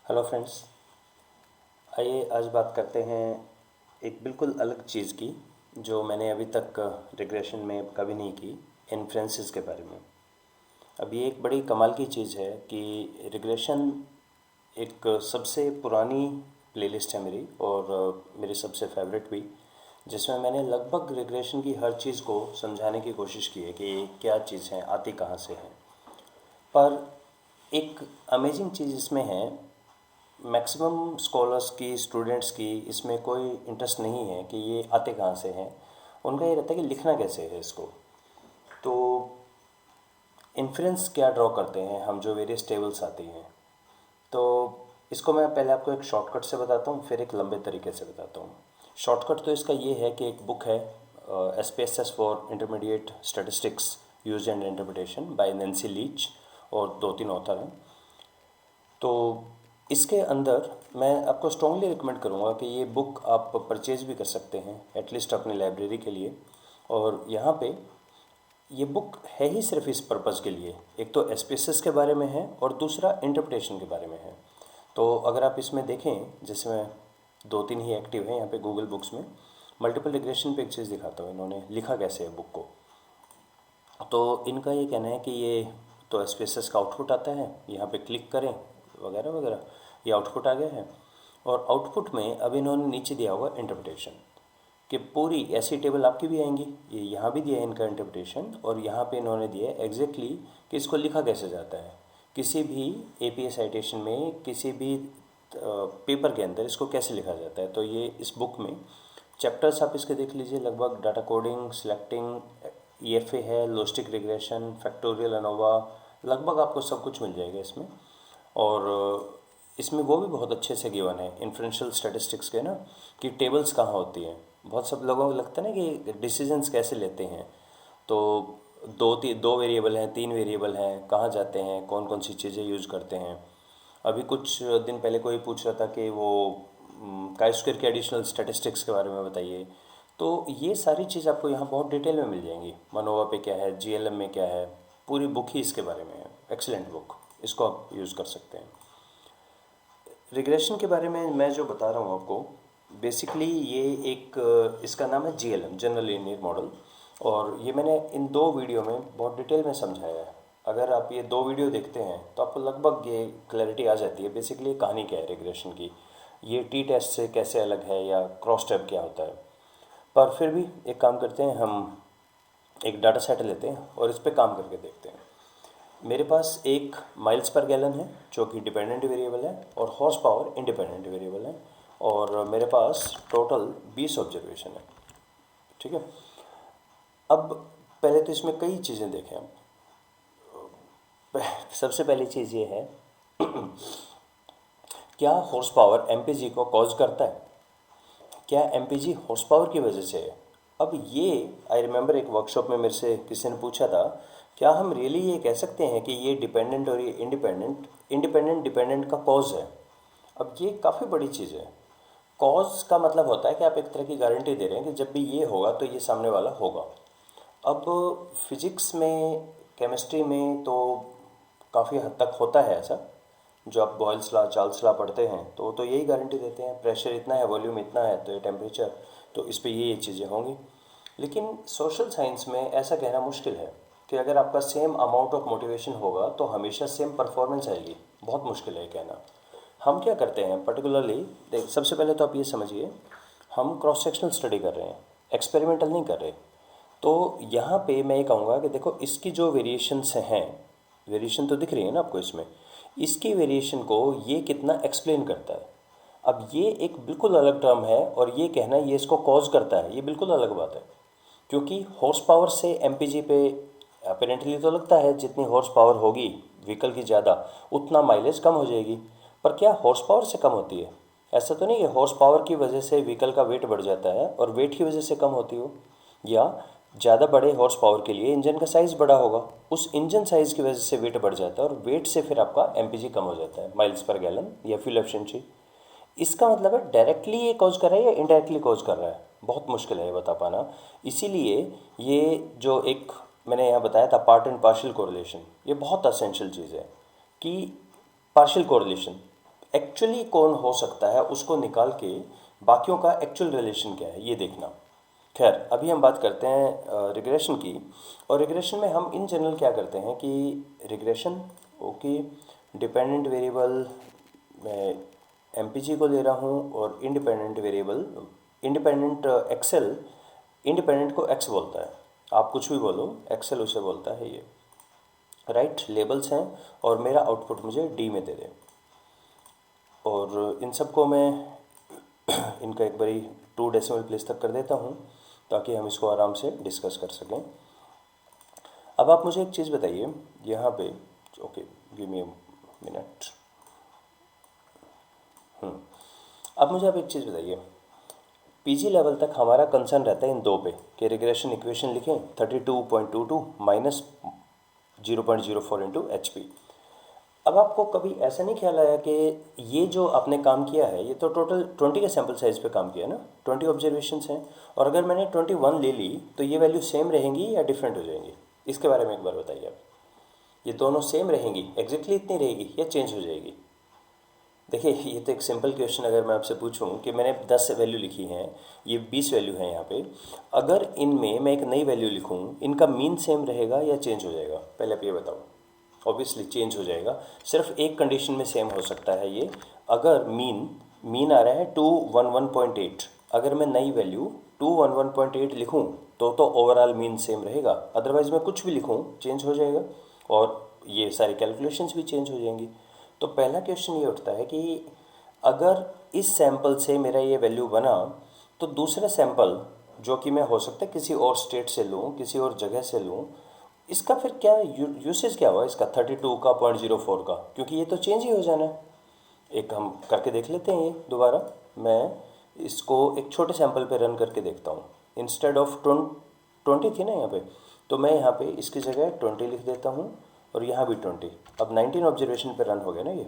Hello friends. आइए आज बात करते हैं एक बिल्कुल अलग चीज़ की जो मैंने अभी तक रिग्रेशन में कभी नहीं की, इन्फ्रेंसेस के बारे में। अब ये एक बड़ी कमाल की चीज़ है कि रिग्रेशन एक सबसे पुरानी प्लेलिस्ट है मेरी, और मेरी सबसे फेवरेट भी, जिसमें मैंने लगभग रिग्रेशन की हर चीज़ को समझाने की कोशिश की है कि क्या चीज़ है, आती कहाँ से है। पर एक अमेजिंग चीज़ इसमें है, मैक्सिमम स्कॉलर्स की, स्टूडेंट्स की इसमें कोई इंटरेस्ट नहीं है कि ये आते कहाँ से हैं। उनका ये रहता है कि लिखना कैसे है इसको। तो इन्फ्रेंस क्या ड्रॉ करते हैं हम, जो वेरियस टेबल्स आती हैं। तो इसको मैं पहले आपको एक शॉर्टकट से बताता हूँ, फिर एक लंबे तरीके से बताता हूँ। शॉर्टकट तो इसका ये है कि एक बुक है, SPSS for intermediate statistics use and interpretation by Nancy Leech, और 2-3 ऑथर हैं। तो इसके अंदर मैं आपको स्ट्रांगली रिकमेंड करूँगा कि ये बुक आप परचेज़ भी कर सकते हैं, एटलीस्ट अपनी लाइब्रेरी के लिए। और यहाँ पे ये बुक है ही सिर्फ इस पर्पज़ के लिए, एक तो एसपीएसएस के बारे में है और दूसरा इंटरप्रिटेशन के बारे में है। तो अगर आप इसमें देखें, जिसमें 2-3 ही एक्टिव हैं यहाँ पे गूगल बुक्स में, मल्टीपल रिग्रेशन पे एक चीज़ दिखाता हूँ इन्होंने लिखा कैसे है बुक को। तो इनका ये कहना है कि ये तो एसपीएसएस का आउटपुट आता है, यहाँ पे क्लिक करें वगैरह वगैरह, ये आउटपुट आ गया है। और आउटपुट में अब इन्होंने नीचे दिया होगा इंटरप्रिटेशन, कि पूरी ऐसी टेबल आपकी भी आएंगी, ये यहाँ भी दिया है इनका इंटरप्रिटेशन, और यहाँ पे इन्होंने दिया है एग्जैक्टली कि इसको लिखा कैसे जाता है। किसी भी एपीए साइटेशन में, किसी भी पेपर के अंदर इसको कैसे लिखा जाता है। तो ये इस बुक में चैप्टर्स आप इसके देख लीजिए, लगभग डाटा कोडिंग, सिलेक्टिंग, ईएफए है, लॉजिस्टिक रिग्रेशन, फैक्टोरियल एनोवा, लगभग आपको सब कुछ मिल जाएगा इसमें। और इसमें वो भी बहुत अच्छे से गिवन है इन्फ्रेंशियल स्टैटिस्टिक्स के ना, कि टेबल्स कहाँ होती हैं। बहुत सब लोगों को लगता है ना कि डिसीजंस कैसे लेते हैं। तो दो वेरिएबल हैं, 3 वेरिएबल हैं, कहाँ जाते हैं, कौन कौन सी चीज़ें यूज़ करते हैं। अभी कुछ दिन पहले कोई पूछ रहा था कि वो काई स्क्वायर के एडिशनल स्टैटिस्टिक्स के बारे में बताइए। तो ये सारी चीज़ आपको यहाँ बहुत डिटेल में मिल जाएंगी। मनोवा पे क्या है, जीएलएम में क्या है, पूरी बुक ही इसके बारे में है। एक्सीलेंट बुक, इसको आप यूज़ कर सकते हैं। रिग्रेशन के बारे में मैं जो बता रहा हूँ आपको, बेसिकली ये एक इसका नाम है जीएलएम, जनरल लीनियर मॉडल। और ये मैंने इन 2 वीडियो में बहुत डिटेल में समझाया है। अगर आप ये 2 वीडियो देखते हैं तो आपको लगभग ये क्लैरिटी आ जाती है बेसिकली कहानी क्या है रिग्रेशन की, ये टी टेस्ट से कैसे अलग है, या क्रॉस टैब क्या होता है। पर फिर भी एक काम करते हैं, हम एक डाटा सेट लेते हैं और इस पर काम करके देखते हैं। मेरे पास एक माइल्स पर गैलन है जो कि डिपेंडेंट वेरिएबल है, और हॉर्स पावर इंडिपेंडेंट वेरिएबल है, और मेरे पास टोटल 20 ऑब्जर्वेशन है। ठीक है। अब पहले तो इसमें कई चीज़ें देखें हम। सबसे पहली चीज़ ये है, क्या हॉर्स पावर एमपीजी को कॉज करता है, क्या एमपीजी हॉर्स पावर की वजह से है। अब ये आई रिमेंबर एक वर्कशॉप में मेरे से किसी ने पूछा था, क्या हम रियली ये कह सकते हैं कि ये डिपेंडेंट और ये इंडिपेंडेंट, इंडिपेंडेंट डिपेंडेंट का कॉज है। अब ये काफ़ी बड़ी चीज़ है। कॉज का मतलब होता है कि आप एक तरह की गारंटी दे रहे हैं कि जब भी ये होगा तो ये सामने वाला होगा। अब फिजिक्स में, केमिस्ट्री में तो काफ़ी हद तक होता है ऐसा। जो आप बॉयल्स लॉ, चार्ल्स लॉ पढ़ते हैं तो यही गारंटी देते हैं, प्रेशर इतना है, वॉल्यूम इतना है, तो ये टेम्परेचर, तो इस पे ये चीज़ें होंगी। लेकिन सोशल साइंस में ऐसा कहना मुश्किल है कि अगर आपका सेम अमाउंट ऑफ मोटिवेशन होगा तो हमेशा सेम परफॉर्मेंस आएगी। बहुत मुश्किल है कहना। हम क्या करते हैं पर्टिकुलरली, देख सबसे पहले तो आप ये समझिए, हम क्रॉस सेक्शनल स्टडी कर रहे हैं, एक्सपेरिमेंटल नहीं कर रहे। तो यहाँ पे मैं ये कहूँगा कि देखो इसकी जो वेरिएशंस हैं, वेरिएशन तो दिख रही है ना आपको इसमें, इसकी वेरिएशन को ये कितना एक्सप्लेन करता है। अब ये एक बिल्कुल अलग टर्म है, और ये कहना ये इसको कॉज करता है, ये बिल्कुल अलग बात है। क्योंकि हॉर्स पावर से एमपीजी पे अपेरेंटली तो लगता है जितनी हॉर्स पावर होगी व्हीकल की ज़्यादा, उतना माइलेज कम हो जाएगी। पर क्या हॉर्स पावर से कम होती है? ऐसा तो नहीं है हॉर्स पावर की वजह से व्हीकल का वेट बढ़ जाता है और वेट की वजह से कम होती हो। या ज़्यादा बड़े हॉर्स पावर के लिए इंजन का साइज़ बड़ा होगा, उस इंजन साइज़ की वजह से वेट बढ़ जाता है, और वेट से फिर आपका एमपीजी कम हो जाता है, माइल्स पर गैलन या फ्यूल एफिशिएंसी। इसका मतलब है डायरेक्टली ये कॉज कर रहा है या इनडायरेक्टली कॉज कर रहा है, बहुत मुश्किल है ये बता पाना। इसीलिए ये जो एक मैंने यहाँ बताया था पार्ट एंड पार्शियल कोरिलेशन, ये बहुत असेंशियल चीज़ है कि पार्शियल कोरिलेशन, एक्चुअली कौन हो सकता है उसको निकाल के बाकियों का एक्चुअल रिलेशन क्या है ये देखना। खैर, अभी हम बात करते हैं रिग्रेशन की। और रिग्रेशन में हम इन जनरल क्या करते हैं कि रिग्रेशन, ओके, डिपेंडेंट वेरिएबल मैं एमपीजी को ले रहा हूँ और independent variable, independent Excel, independent को एक्स बोलता है, आप कुछ भी बोलो, एक्सेल उसे बोलता है ये, राइट। लेबल्स हैं और मेरा आउटपुट मुझे डी में दे दे। और इन सब को मैं इनका एक बारी 2 डेसिमल प्लेस तक कर देता हूँ ताकि हम इसको आराम से डिस्कस कर सकें। अब आप मुझे एक चीज़ बताइए यहाँ पे, ओके गिव मी मिनट। अब मुझे आप एक चीज़ बताइए, पीजी लेवल तक हमारा कंसर्न रहता है इन दो पे कि रिग्रेशन इक्वेशन लिखें 32.22 माइनस 0.04 इंटू HP। अब आपको कभी ऐसा नहीं ख्याल आया कि ये जो आपने काम किया है ये तो टोटल 20 के सैम्पल साइज़ पे काम किया ना, 20 ऑब्जर्वेशंस हैं, और अगर मैंने 21 ले ली तो ये वैल्यू सेम रहेंगी या डिफरेंट हो जाएंगी? इसके बारे में एक बार बताइए आप। ये दोनों सेम रहेंगी, एग्जैक्टली इतनी रहेगी या चेंज हो जाएगी? देखिए, ये तो एक सिंपल क्वेश्चन अगर मैं आपसे पूछूं कि मैंने 10 वैल्यू लिखी हैं, ये 20 वैल्यू हैं यहाँ पे, अगर इनमें मैं एक नई वैल्यू लिखूं, इनका मीन सेम रहेगा या चेंज हो जाएगा? पहले आप ये बताओ। ऑब्वियसली चेंज हो जाएगा। सिर्फ एक कंडीशन में सेम हो सकता है ये, अगर मीन आ रहा है 211.8, अगर मैं नई वैल्यू 211.8 लिखूं तो ओवरऑल मीन सेम रहेगा, अदरवाइज मैं कुछ भी लिखूं चेंज हो जाएगा और ये सारी कैलकुलेशंस भी चेंज हो जाएंगी। तो पहला क्वेश्चन ये उठता है कि अगर इस सैंपल से मेरा ये वैल्यू बना तो दूसरा सैंपल जो कि मैं हो सकता है किसी और स्टेट से लूँ, किसी और जगह से लूँ, इसका फिर क्या यूसेज क्या हुआ इसका 32 का 0.04 का, क्योंकि ये तो चेंज ही हो जाना है। एक हम करके देख लेते हैं ये दोबारा। मैं इसको एक छोटे सैंपल पे रन करके देखता हूँ। इंस्टेड ऑफ 20 थी ना यहाँ पे, तो मैं यहाँ पे इसकी जगह 20 लिख देता हूँ और यहाँ भी 20। अब 19 ऑब्जर्वेशन पे रन हो गया ना ये,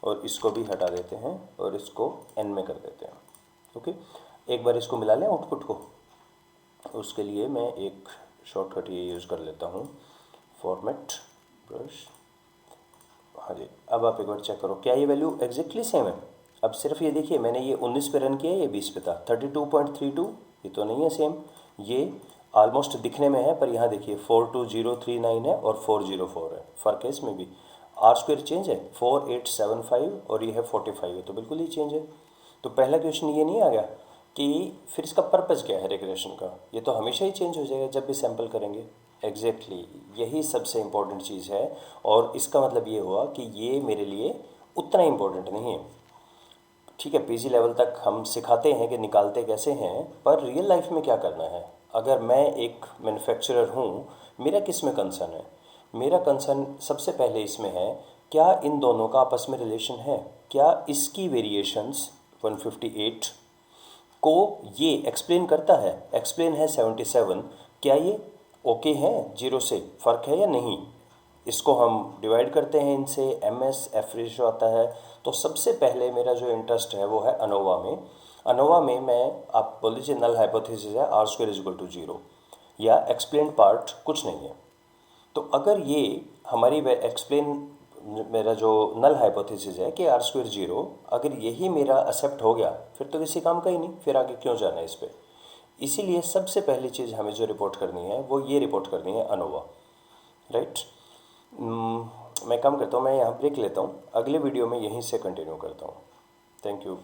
और इसको भी हटा देते हैं और इसको n में कर देते हैं। ओके, एक बार इसको मिला लें आउटपुट को। उसके लिए मैं एक शॉर्टकट ये यूज़ कर लेता हूँ, फॉर्मेट ब्रश। हाँ जी, अब आप एक बार चेक करो क्या ये वैल्यू एग्जैक्टली सेम है। अब सिर्फ ये देखिए, मैंने ये 19 पे रन किया, ये 20 पे था। 32.32 ये तो नहीं है सेम, ये ऑलमोस्ट दिखने में है, पर यहाँ देखिए 42039 है और 404 है, फ़र्क है इसमें भी। आर स्क्वायर चेंज है 4875 और ये है 45 है, तो बिल्कुल ही चेंज है। तो पहला क्वेश्चन ये नहीं आ गया कि फिर इसका पर्पज़ क्या है रिग्रेशन का? ये तो हमेशा ही चेंज हो जाएगा जब भी सैंपल करेंगे। एग्जैक्टली यही सबसे इम्पोर्टेंट चीज़ है, और इसका मतलब ये हुआ कि ये मेरे लिए उतना इम्पोर्टेंट नहीं है। ठीक है, पीजी लेवल तक हम सिखाते हैं कि निकालते कैसे हैं, पर रियल लाइफ में क्या करना है? अगर मैं एक मैन्युफैक्चरर हूँ, मेरा किस में कंसर्न है? मेरा कंसर्न सबसे पहले इसमें है, क्या इन दोनों का आपस में रिलेशन है? क्या इसकी वेरिएशंस 158 को ये एक्सप्लेन करता है? एक्सप्लेन है 77, क्या ये ओके हैं, जीरो से फ़र्क है या नहीं? इसको हम डिवाइड करते हैं इनसे, MS F रेशो आता है। तो सबसे पहले मेरा जो इंटरेस्ट है वो है अनोवा में। अनोवा में मैं, आप बोल लीजिए नल हाइपोथेसिस है R square is equal to 0, या एक्सप्लेन पार्ट कुछ नहीं है। तो अगर ये हमारी एक्सप्लेन, मेरा जो नल हाइपोथेसिस है कि R स्क्वायर 0, अगर यही मेरा एक्सेप्ट हो गया फिर तो किसी काम का ही नहीं, फिर आगे क्यों जाना है इस पर। इसीलिए सबसे पहली चीज़ हमें जो रिपोर्ट करनी है वो ये रिपोर्ट करनी है अनोवा, राइट। मैं काम करता हूँ, मैं यहाँ ब्रेक लेता हूँ, अगले वीडियो में यहीं से कंटिन्यू करता हूँ। Thank you.